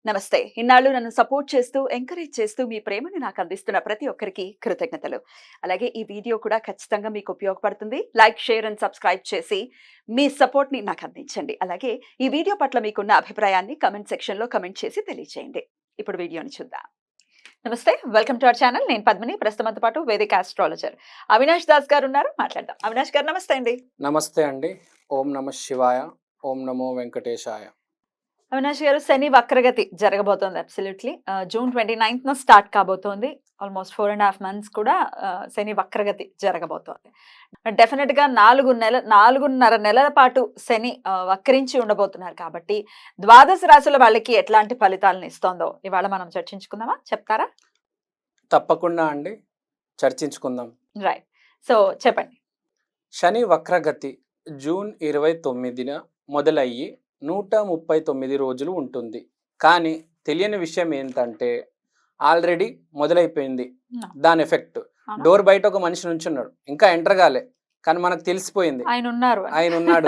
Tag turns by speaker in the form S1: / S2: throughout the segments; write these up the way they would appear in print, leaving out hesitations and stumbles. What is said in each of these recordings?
S1: నమస్తే. ఇన్నాళ్ళు నన్ను సపోర్ట్ చేస్తూ, ఎంకరేజ్ చేస్తూ మీ ప్రేమని నాకు అందిస్తున్న ప్రతి ఒక్కరికి కృతజ్ఞతలు. అలాగే ఈ వీడియో కూడా ఖచ్చితంగా మీకు ఉపయోగపడుతుంది. లైక్, షేర్ అండ్ సబ్స్క్రైబ్ చేసి మీ సపోర్ట్‌ని నాకు అందించండి. అలాగే ఈ వీడియో పట్ల మీకున్న అభిప్రాయాన్ని కామెంట్ సెక్షన్‌లో కామెంట్ చేసి తెలియజేయండి. ఇప్పుడు వీడియోని చూద్దాం. నమస్తే. Welcome to our channel. నేను పద్మిని. ప్రస్తుతంతో పాటు వేదిక ఆస్ట్రాలజర్ అవినాష్ దాస్ గారు ఉన్నారు. మాట్లాడదాం. అవినాష్ గారు నమస్తే అండి.
S2: నమస్తే అండి. ఓం నమః శివాయ. ఓం నమో వెంకటేశాయ.
S1: అవినాష్ గారు, శని వక్రగతి జరగబోతోంది. అబ్సల్యూట్‌లీ జూన్ 29న స్టార్ట్ కాబోతోంది. ఆల్మోస్ట్ 4.5 మంత్స్ కూడా శని వక్రగతి జరగబోతోంది. డెఫినెట్‌గా 4.5 నెలల పాటు శని వక్రించి ఉండబోతున్నారు కాబట్టి ద్వాదశ రాశుల వాళ్ళకి ఎట్లాంటి ఫలితాలను ఇస్తోందో ఇవాళ మనం చర్చించుకుందామా? చెప్తారా?
S2: తప్పకుండా అండి, చర్చించుకుందాం.
S1: రైట్. సో చెప్పండి.
S2: శని వక్రగతి జూన్ 29న మొదలయ్యి 139 రోజులు ఉంటుంది. కానీ తెలియని విషయం ఏంటంటే ఆల్రెడీ మొదలైపోయింది దాని ఎఫెక్ట్. డోర్ బయట ఒక మనిషి నుంచున్నాడు, ఇంకా ఎంటర్ కాలే, కానీ మనకు తెలిసిపోయింది ఆయన ఉన్నాడు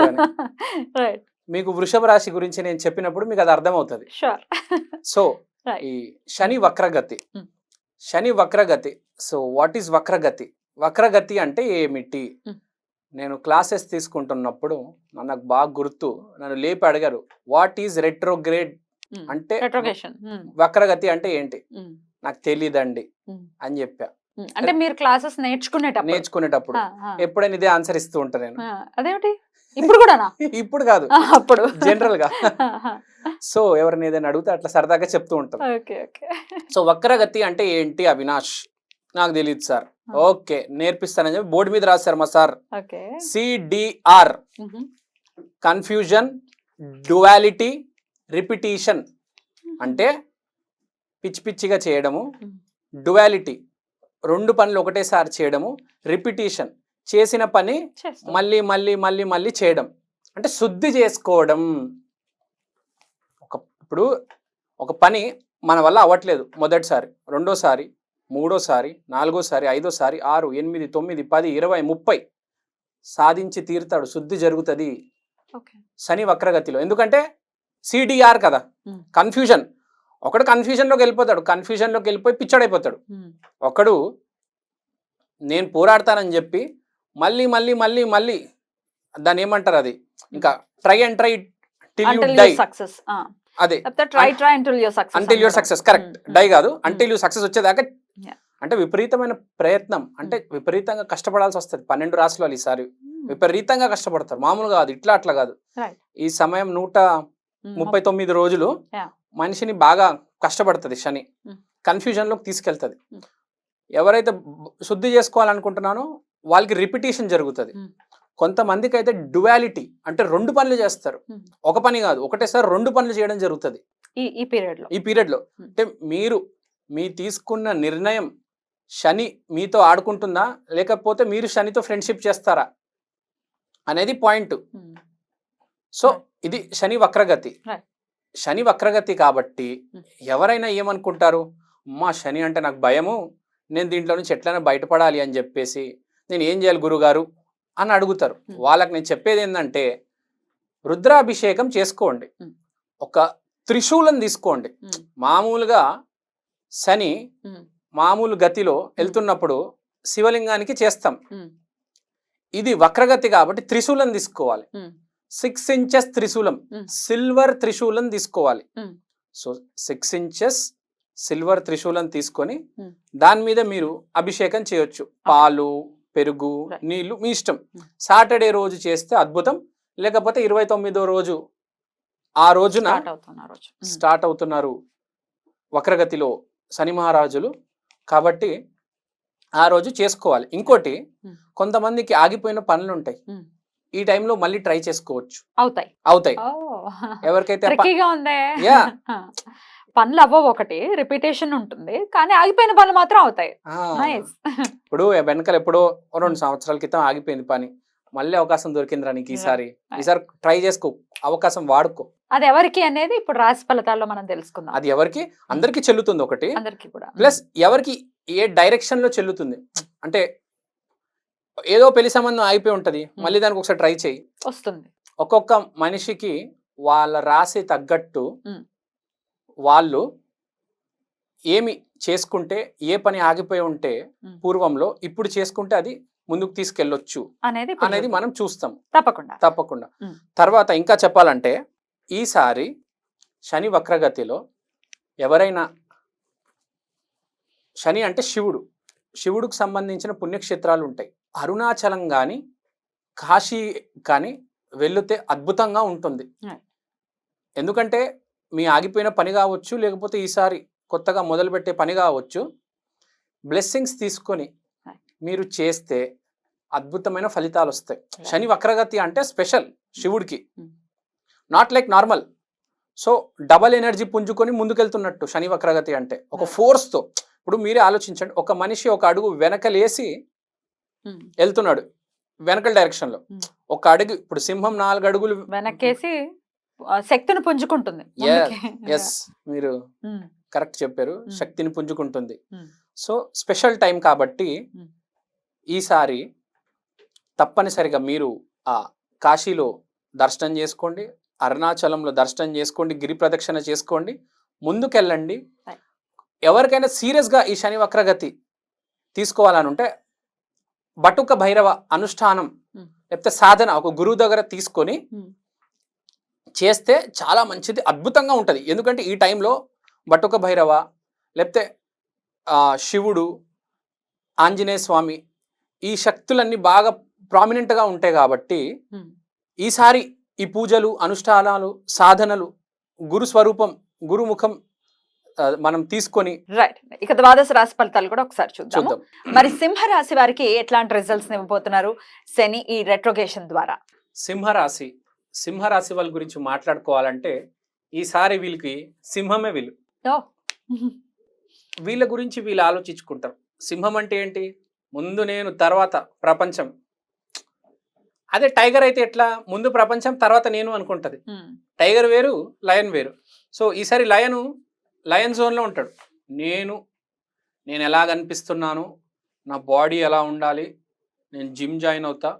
S2: అని. మీకు వృషభ రాశి గురించి నేను చెప్పినప్పుడు మీకు అది అర్థమవుతుంది. సో ఈ శని వక్రగతి, శని వక్రగతి. సో వాట్ ఈస్ వక్రగతి? వక్రగతి అంటే ఏమిటి? నేను క్లాసెస్ తీసుకుంటున్నప్పుడు నాకు బాగా గుర్తు, నన్ను లేపి అడిగారు వాట్ ఈజ్ రెట్రోగ్రేడ్ అంటే, వక్రగతి అంటే ఏంటి? నాకు తెలియదండి అని చెప్పా.
S1: అంటే మీరు క్లాసెస్ నేర్చుకునేటప్పుడు
S2: ఎప్పుడైనా ఇదే ఆన్సర్ ఇస్తూ ఉంటా నేను.
S1: అదేమిటి ఇప్పుడు కూడా?
S2: ఇప్పుడు కాదు,
S1: అప్పుడు
S2: జనరల్ గా. సో ఎవరిని ఏదైనా అడిగితే అట్లా సరదాగా చెప్తూ ఉంటాం. సో వక్రగతి అంటే ఏంటి అవినాష్? నాకు తెలియదు సార్. ఓకే, నేర్పిస్తానని చెప్పి బోర్డు మీద రాశారు మా sir. CDR, confusion, duality, repetition. అంటే పిచ్చి పిచ్చిగా చేయడము, డ్యువాలిటీ రెండు పనులు ఒకటేసారి చేయడము, రిపిటీషన్ చేసిన పని మళ్ళీ మళ్ళీ మళ్ళీ మళ్ళీ చేయడం, అంటే శుద్ధి చేసుకోవడం. ఇప్పుడు ఒక పని మన వల్ల అవ్వట్లేదు, మొదటిసారి, రెండోసారి, మూడోసారి, నాలుగోసారి, ఐదోసారి, 6, 8, 9, 10, 20, 30 సాధించి తీరుతాడు. శుద్ధి జరుగుతుంది శని వక్రగతిలో. ఎందుకంటే సిడిఆర్ కదా, కన్ఫ్యూజన్. ఒకడు కన్ఫ్యూజన్లోకి వెళ్ళిపోతాడు, కన్ఫ్యూజన్లోకి వెళ్ళిపోయి పిచ్చడైపోతాడు. ఒకడు నేను పోరాడతానని చెప్పి మళ్ళీ మళ్ళీ మళ్ళీ మళ్ళీ దాన్ని ఏమంటారు, అది ఇంకా try and try till you die. అదే until your success. Correct. Die కాదు, అంటిల్ యూ సక్సెస్ వచ్చేదాకా. అంటే విపరీతమైన ప్రయత్నం, అంటే విపరీతంగా కష్టపడాల్సి వస్తుంది. 12 రాశులు వాళ్ళు ఈసారి విపరీతంగా కష్టపడతారు, మామూలుగా కాదు, ఇట్లా అట్లా కాదు. ఈ సమయం 139 రోజులు మనిషిని బాగా కష్టపడుతుంది. శని కన్ఫ్యూజన్ లోకి తీసుకెళ్తుంది. ఎవరైతే శుద్ధి చేసుకోవాలనుకుంటున్నానో వాళ్ళకి రిపిటీషన్ జరుగుతుంది. కొంతమందికి అయితే డ్యువాలిటీ, అంటే రెండు పనులు చేస్తారు. ఒక పని కాదు, ఒకటేసారి రెండు పనులు చేయడం జరుగుతుంది ఈ పీరియడ్ లో. అంటే మీ తీసుకున్న నిర్ణయం శని మీతో ఆడుకుంటుందా, లేకపోతే మీరు శనితో ఫ్రెండ్షిప్ చేస్తారా అనేది పాయింట్. సో ఇది శని వక్రగతి. శని వక్రగతి కాబట్టి ఎవరైనా ఏమనుకుంటారు, అమ్మా శని అంటే నాకు భయము, నేను దీంట్లో నుంచి ఎట్లైనా బయటపడాలి అని చెప్పేసి నేను ఏం చేయాలి గురుగారు అని అడుగుతారు. వాళ్ళకి నేను చెప్పేది ఏంటంటే రుద్రాభిషేకం చేసుకోండి, ఒక త్రిశూలం తీసుకోండి. మామూలుగా శని మామూలు గతిలో వెళ్తున్నప్పుడు శివలింగానికి చేస్తాం, ఇది వక్రగతి కాబట్టి త్రిశూలం తీసుకోవాలి. 6 inches త్రిశూలం, సిల్వర్ త్రిశూలం తీసుకోవాలి. సో 6 inches సిల్వర్ త్రిశూలం తీసుకొని దాని మీద మీరు అభిషేకం చేయొచ్చు. పాలు, పెరుగు, నీళ్లు మీ ఇష్టం. సాటర్డే రోజు చేస్తే అద్భుతం, లేకపోతే 29వ రోజు, ఆ రోజున స్టార్ట్ అవుతున్నారు వక్రగతిలో శని మహారాజులు కాబట్టి ఆ రోజు చేసుకోవాలి. ఇంకోటి, కొంతమందికి ఆగిపోయిన పనులు ఉంటాయి, ఈ టైంలో మళ్ళీ ట్రై చేసుకోవచ్చు, అవుతాయి. ఎవరికైతే
S1: పనులు అవ్వవు, ఒకటి రిపిటేషన్ ఉంటుంది, కానీ ఆగిపోయిన పనులు మాత్రం అవుతాయి.
S2: ఇప్పుడు వెనకాల ఎప్పుడో 2 సంవత్సరాల క్రితం ఆగిపోయింది పని, మళ్ళీ అవకాశం దొరికిందిరా నీకు, ఈసారి ట్రై చేసుకో, అవకాశం వాడుకో.
S1: అది ఎవరికి అనేది ఇప్పుడు రాశి ఫలితాల్లో మనం తెలుసుకుందాం.
S2: అది ఎవరికి, అందరికి చెల్లుతుంది ఒకటి, ప్లస్ ఎవరికి ఏ డైరెక్షన్ లో చెల్లుతుంది. అంటే ఏదో పెళ్లి సంబంధం ఆగిపోయి ఉంటది, మళ్ళీ దానికి ఒకసారి ట్రై చేయి, వస్తుంది. ఒక్కొక్క మనిషికి వాళ్ళ రాశి తగ్గట్టు వాళ్ళు ఏమి చేసుకుంటే ఏ పని ఆగిపోయి ఉంటే పూర్వంలో ఇప్పుడు చేసుకుంటే అది ముందుకు తీసుకెళ్ళొచ్చు
S1: అనేది ఇప్పుడు
S2: అనేది
S1: చూద్దాం.
S2: మనం చూస్తాం
S1: తప్పకుండా.
S2: తప్పకుండా.
S1: ఉమ్.
S2: తర్వాత ఇంకా చెప్పాలంటే ఈసారి శని వక్రగతిలో ఎవరైనా, శని అంటే శివుడికి సంబంధించిన పుణ్యక్షేత్రాలు ఉంటాయి. అరుణాచలం కానీ కాశీ కానీ వెళితే అద్భుతంగా ఉంటుంది. ఎందుకంటే మీ ఆగిపోయిన పని కావచ్చు, లేకపోతే ఈసారి కొత్తగా మొదలుపెట్టే పని కావచ్చు, బ్లెస్సింగ్స్ తీసుకొని మీరు చేస్తే అద్భుతమైన ఫలితాలు వస్తాయి. శని వక్రగతి అంటే స్పెషల్ శివుడికి, not like normal. So double energy పుంజుకొని ముందుకెళ్తున్నట్టు శని వక్రగతి అంటే ఒక ఫోర్స్తో. ఇప్పుడు మీరే ఆలోచించండి, ఒక మనిషి ఒక అడుగు వెనకలేసి వెళ్తున్నాడు వెనకల డైరెక్షన్లో, ఒక అడుగు, ఇప్పుడు సింహం 4 అడుగులు
S1: వెనక్కేసి శక్తిని పుంజుకుంటుంది.
S2: ఎస్, మీరు కరెక్ట్ చెప్పారు, శక్తిని పుంజుకుంటుంది. సో స్పెషల్ టైం కాబట్టి ఈసారి తప్పనిసరిగా మీరు ఆ కాశీలో దర్శనం చేసుకోండి, అరుణాచలంలో దర్శనం చేసుకోండి, గిరి ప్రదక్షిణ చేసుకోండి, ముందుకెళ్ళండి. ఎవరికైనా సీరియస్గా ఈ శని వక్రగతి తీసుకోవాలని ఉంటే బటుక భైరవ అనుష్ఠానం లేకపోతే సాధన ఒక గురువు దగ్గర తీసుకొని చేస్తే చాలా మంచిది, అద్భుతంగా ఉంటుంది. ఎందుకంటే ఈ టైంలో బటుక భైరవ లేకపోతే శివుడు, ఆంజనేయ స్వామి, ఈ శక్తులన్నీ బాగా ప్రామినెంట్గా ఉంటాయి కాబట్టి ఈసారి ఈ పూజలు, అనుష్ఠానాలు, సాధనలు, గురు స్వరూపం, గురుముఖం మనం తీసుకొని
S1: రైట్. ఇక ద్వాదశ రాశి ఫలితాలు కూడా ఒకసారి చూద్దాం.
S2: చూద్దాం.
S1: మరి సింహ రాశి వారికి ఎట్లాంటి రిజల్ట్స్ ఇవ్వబోతున్నారు శని ఈ రెట్రోగేషన్ ద్వారా?
S2: సింహరాశి వాళ్ళ గురించి మాట్లాడుకోవాలంటే ఈసారి వీళ్ళకి సింహమే వీళ్ళు. వీళ్ళ గురించి వీళ్ళు ఆలోచించుకుంటారు. సింహం అంటే ఏంటి? ముందు నేను, తర్వాత ప్రపంచం. అదే టైగర్ అయితే ఎట్లా? ముందు ప్రపంచం, తర్వాత నేను అనుకుంటది. టైగర్ వేరు, లయన్ వేరు. సో ఈసారి లయన్ జోన్లో ఉంటాడు. నేను ఎలా కనిపిస్తున్నాను, నా బాడీ ఎలా ఉండాలి, నేను జిమ్ జాయిన్ అవుతా,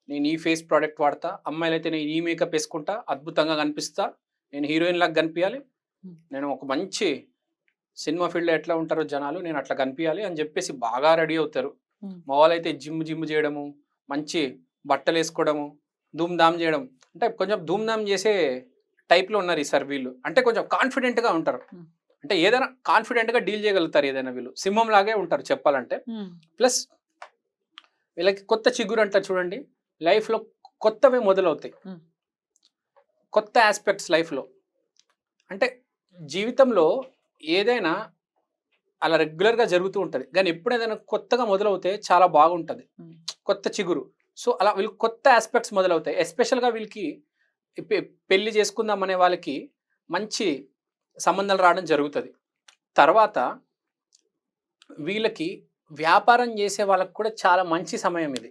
S2: నేను ఈ ఫేస్ ప్రోడక్ట్ వాడతా, అమ్మాయిలు అయితే నేను ఈ మేకప్ వేసుకుంటా, అద్భుతంగా కనిపిస్తా, నేను హీరోయిన్ లాగా కనిపించాలి, నేను ఒక మంచి సినిమా ఫీల్డ్లో ఎట్లా ఉంటారో జనాలు, నేను అట్లా కనిపించాలి అని చెప్పేసి బాగా రెడీ అవుతారు. మావాళ్ళైతే జిమ్ చేయడము, మంచి బట్టలు వేసుకోవడము, ధూమ్ధామ్ చేయడం, అంటే కొంచెం ధూమ్ధామ్ చేసే టైప్లో ఉన్నారు ఈసారి వీళ్ళు. అంటే కొంచెం కాన్ఫిడెంట్గా ఉంటారు, అంటే ఏదైనా కాన్ఫిడెంట్గా డీల్ చేయగలుగుతారు ఏదైనా. వీళ్ళు సింహం లాగే ఉంటారు చెప్పాలంటే. ప్లస్ వీళ్ళకి కొత్త చిగురు అంటారు చూడండి, లైఫ్లో కొత్తవే మొదలవుతాయి, కొత్త ఆస్పెక్ట్స్ లైఫ్లో. అంటే జీవితంలో ఏదైనా అలా రెగ్యులర్గా జరుగుతూ ఉంటుంది, కానీ ఎప్పుడు ఏదైనా కొత్తగా మొదలవుతే చాలా బాగుంటుంది, కొత్త చిగురు. సో అలా వీళ్ళకి కొత్త ఆస్పెక్ట్స్ మొదలవుతాయి. ఎస్పెషల్గా వీళ్ళకి పెళ్లి చేసుకుందాం అనే వాళ్ళకి మంచి సంబంధాలు రావడం జరుగుతుంది. తర్వాత వీళ్ళకి వ్యాపారం చేసే వాళ్ళకి కూడా చాలా మంచి సమయం ఇది.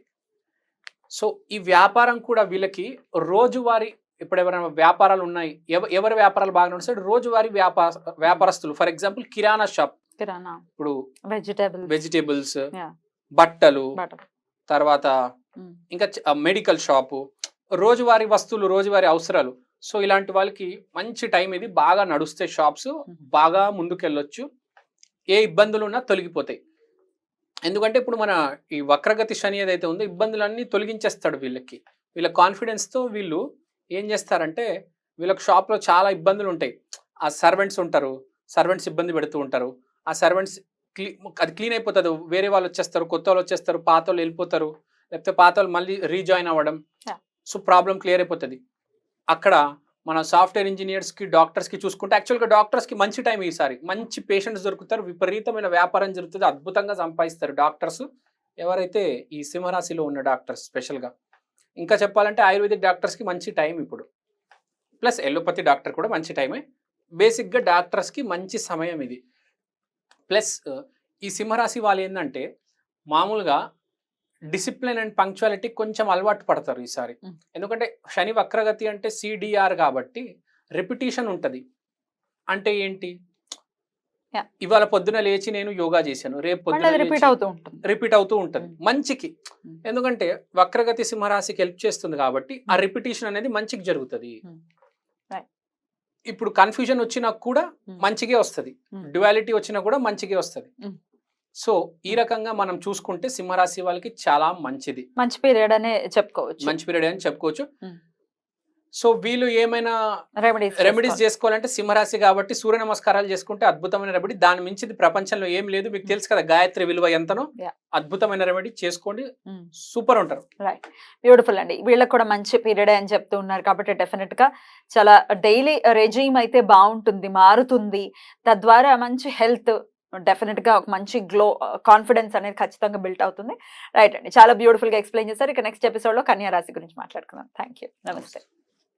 S2: సో ఈ వ్యాపారం కూడా వీళ్ళకి రోజువారీ, ఇప్పుడు ఎవరైనా వ్యాపారాలు ఉన్నాయి, ఎవరి వ్యాపారాలు బాగా నడుస్తాయి, రోజువారీ వ్యాపారస్తులు, ఫర్ ఎగ్జాంపుల్ కిరాణా షాప్, ఇప్పుడు వెజిటేబుల్స్, బట్టలు, తర్వాత ఇంకా మెడికల్ షాపు, రోజువారీ వస్తువులు, రోజువారీ అవసరాలు. సో ఇలాంటి వాళ్ళకి మంచి టైం ఇది, బాగా నడుస్తే షాప్స్, బాగా ముందుకెళ్ళొచ్చు, ఏ ఇబ్బందులు ఉన్నా తొలగిపోతాయి. ఎందుకంటే ఇప్పుడు మన ఈ వక్రగతి శని ఏదైతే ఉందో ఇబ్బందులన్నీ తొలగించేస్తాడు వీళ్ళకి. వీళ్ళ కాన్ఫిడెన్స్తో వీళ్ళు ఏం చేస్తారంటే, వీళ్ళకి షాప్లో చాలా ఇబ్బందులు ఉంటాయి, ఆ సర్వెంట్స్ ఉంటారు, సర్వెంట్స్ ఇబ్బంది పెడుతూ ఉంటారు, ఆ సర్వెంట్స్ అది క్లీన్ అయిపోతుంది, వేరే వాళ్ళు వచ్చేస్తారు, కొత్త వాళ్ళు వచ్చేస్తారు, పాత వాళ్ళు వెళ్ళిపోతారు, లేకపోతే పాత వాళ్ళు మళ్ళీ రీజాయిన్ అవ్వడం. సో ప్రాబ్లం క్లియర్ అయిపోతుంది. అక్కడ మన సాఫ్ట్వేర్ ఇంజనీర్స్కి, డాక్టర్స్కి చూసుకుంటే, యాక్చువల్గా డాక్టర్స్కి మంచి టైం ఈసారి, మంచి పేషెంట్స్ దొరుకుతారు, విపరీతమైన వ్యాపారం జరుగుతుంది, అద్భుతంగా సంపాదిస్తారు డాక్టర్స్, ఎవరైతే ఈ సింహరాశిలో ఉన్న డాక్టర్స్. స్పెషల్గా ఇంకా చెప్పాలంటే ఆయుర్వేదిక్ డాక్టర్స్కి మంచి టైం ఇప్పుడు, ప్లస్ ఎల్లోపతి డాక్టర్ కూడా మంచి టైమే. బేసిక్గా డాక్టర్స్కి మంచి సమయం ఇది. ప్లస్ ఈ సింహరాశి వాళ్ళు ఏంటంటే మామూలుగా డిసిప్లిన్ అండ్ పంక్చువాలిటీ కొంచెం అలవాటు పడతారు ఈసారి. ఎందుకంటే శని వక్రగతి అంటే సిడిఆర్ కాబట్టి రెపిటేషన్ ఉంటుంది. అంటే ఏంటి, ఇవాళ పొద్దున లేచి నేను యోగా చేశాను, రేపు పొద్దున రిపీట్ అవుతూ ఉంటుంది మంచికి. ఎందుకంటే వక్రగతి సింహరాశికి హెల్ప్ చేస్తుంది కాబట్టి ఆ రిపిటేషన్ అనేది మంచికి జరుగుతుంది. ఇప్పుడు కన్ఫ్యూజన్ వచ్చినా కూడా మంచిగా వస్తుంది, డ్యువాలిటీ వచ్చినా కూడా మంచిగా వస్తుంది. సో ఈ రకంగా మనం చూసుకుంటే సింహరాశి వాళ్ళకి చాలా మంచిది,
S1: మంచి పీరియడ్ అనే చెప్పుకోవచ్చు.
S2: మంచి పీరియడ్ అని చెప్పుకోవచ్చు. సో వీళ్ళు ఏమైనా
S1: రెమెడీస్
S2: రెమెడీస్ చేసుకోవాలంటే సింహరాశి కాబట్టి సూర్య నమస్కారాలు చేసుకుంటే అద్భుతమైన రెమెడీ. దాని మించింది ప్రపంచంలో ఏం లేదు. మీకు తెలుసు కదా గాయత్రి విలువ ఎంతనో. అద్భుతమైన రెమెడీ చేసుకోండి, సూపర్ ఉంటారు.
S1: రైట్, బ్యూటిఫుల్ అండి. వీళ్ళకి కూడా మంచి పీరియడ్ అని చెప్తూ ఉన్నారు కాబట్టి డెఫినెట్ గా చాలా డైలీ రెజీమ్ అయితే బాగుంటుంది, మారుతుంది. తద్వారా మంచి హెల్త్, డెఫినెట్ గా ఒక మంచి గ్లో, కాన్ఫిడెన్స్ అనేది ఖచ్చితంగా బిల్ట్ అవుతుంది. రైట్ అండి, చాలా బ్యూటిఫుల్ గా ఎక్స్ప్లెయిన్ చేశారు. ఇక నెక్స్ట్ ఎపిసోడ్ లో కన్యా రాశి గురించి మాట్లాడుకుందాం. థ్యాంక్ యూ, నమస్తే.